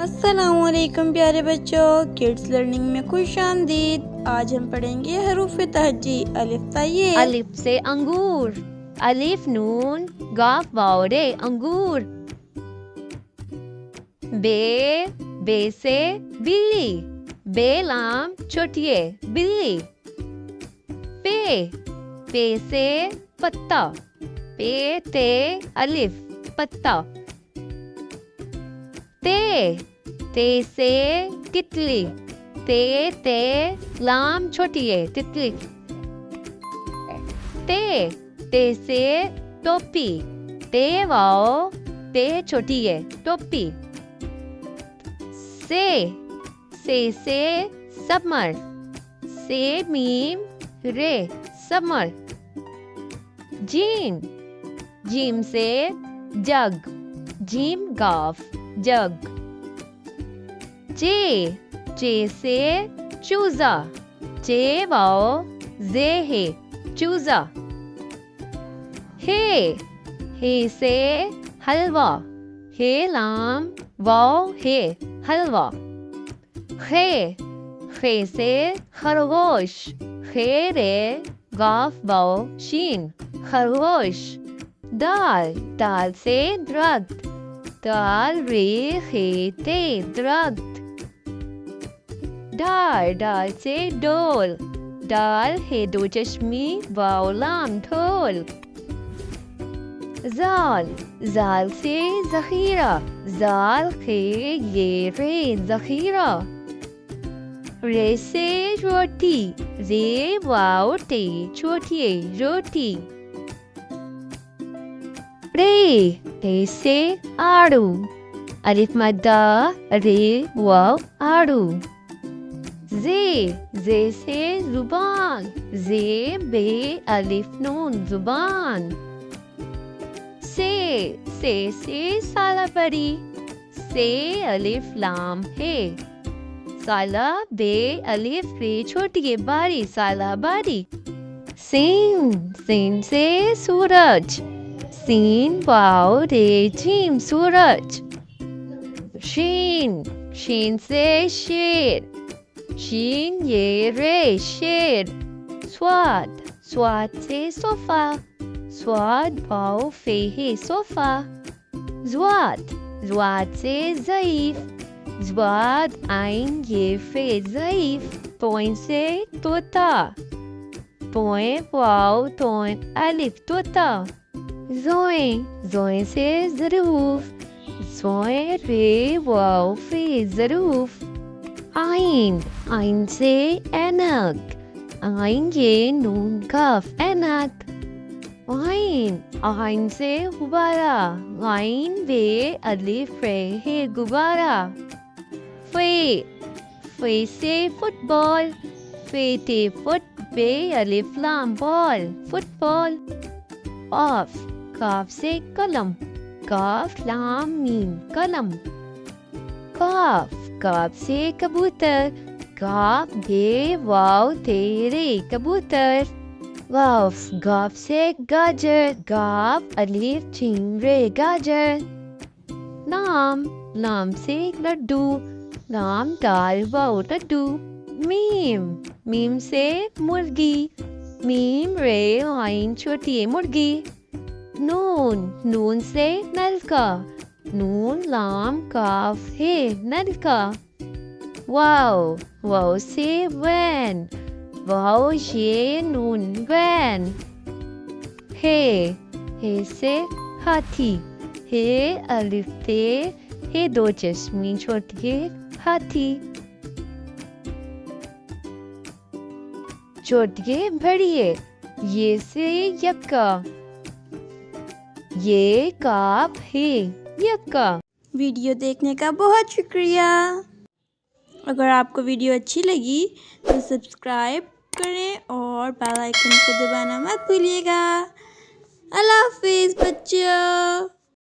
अस्सलामुअलैकुम प्यारे बच्चों, किड्स लर्निंग में खुश आमदीद। आज हम पढ़ेंगे हरूफ तहजी। अलिफ ताये, अलिफ से अंगूर, अलिफ नून गाफ वाव रे अंगूर। बे से बिल्ली, बे लाम छोटिए बिल्ली। पे से पत्ता, पे ते अलिफ पत्ता। ते से तितली, ते लाम छोटी है तितली। ते से टोपी, ते वाओ ते छोटी है टोपी। से समर, से मीम रे समर। जीम से जग, जीम गाफ जग। जे से चूजा, जे वाओ जे है चूजा। हे से हलवा, हे लाम वाओ हे हलवा। खे से खरगोश, खे रे गाफ वाओ शीन खरगोश। दाल से दरख्त, दाल रे खे ते दरख्त। डाल से डोल, डाल है दो चश्मी वाओ लाम ढोल। जाल से जखीरा, जाल खे ये रे जखीरा। रे से रोटी, रे वाओ टे छोटी रोटी। रे से आड़ू, अलिफ मद्दा रे वाओ आड़ू। जे से जुबान, जे बे अलिफ नून जुबान। से साला बड़ी, से अलिफ लाम है साला, बे अलिफ रे छोटी है बारी साला बारी। सीन से सूरज, सीन वाओ रे जीम सूरज। शीन से शेर, शीन ये रे शेर। स्वाद से सोफा, स्वाद वाओ फे है सोफा। ज़्वाद से ज़ईफ, ज़्वाद आइन ये फे ज़ईफ। तोइन से तोता, तोइन वाओ तोइन अलिफ तोता। जोए से ज़रूफ, जोए रे वाओ फे ज़रूफ। आइन से ऐनक, आइन ये नून काफ ऐनक। आइन से गुब्बारा, आइन बे अलिफ रे है गुब्बारा। फे से फुटबॉल, फे ते फुट बे अलिफ लाम बॉल फुटबॉल। काफ से कलम, काफ लाम मीम कलम। काफ से कबूतर, काफ बे वाओ तेरे कबूतर। गाफ से गाजर, गाफ अलिफ जीम रे गाजर। लाम से लड्डू, लाम दाल वाओ लड्डू। मीम से मुर्गी, मीम रे आइन छोटी मुर्गी। नून से नलका, नून लाम काफ है नलका। वाओ से वैन, वाओ ये नून वैन। हे से हाथी, हे अलिफ ते हे दो चश्मी छोटी हाथी। छोटी बड़िए, ये से यक्का, ये काफ है यक्का। वीडियो देखने का बहुत शुक्रिया। अगर आपको वीडियो अच्छी लगी तो सब्सक्राइब करें और बेल आइकन को दबाना मत भूलिएगा। अल्लाह हाफिज़ बच्चों।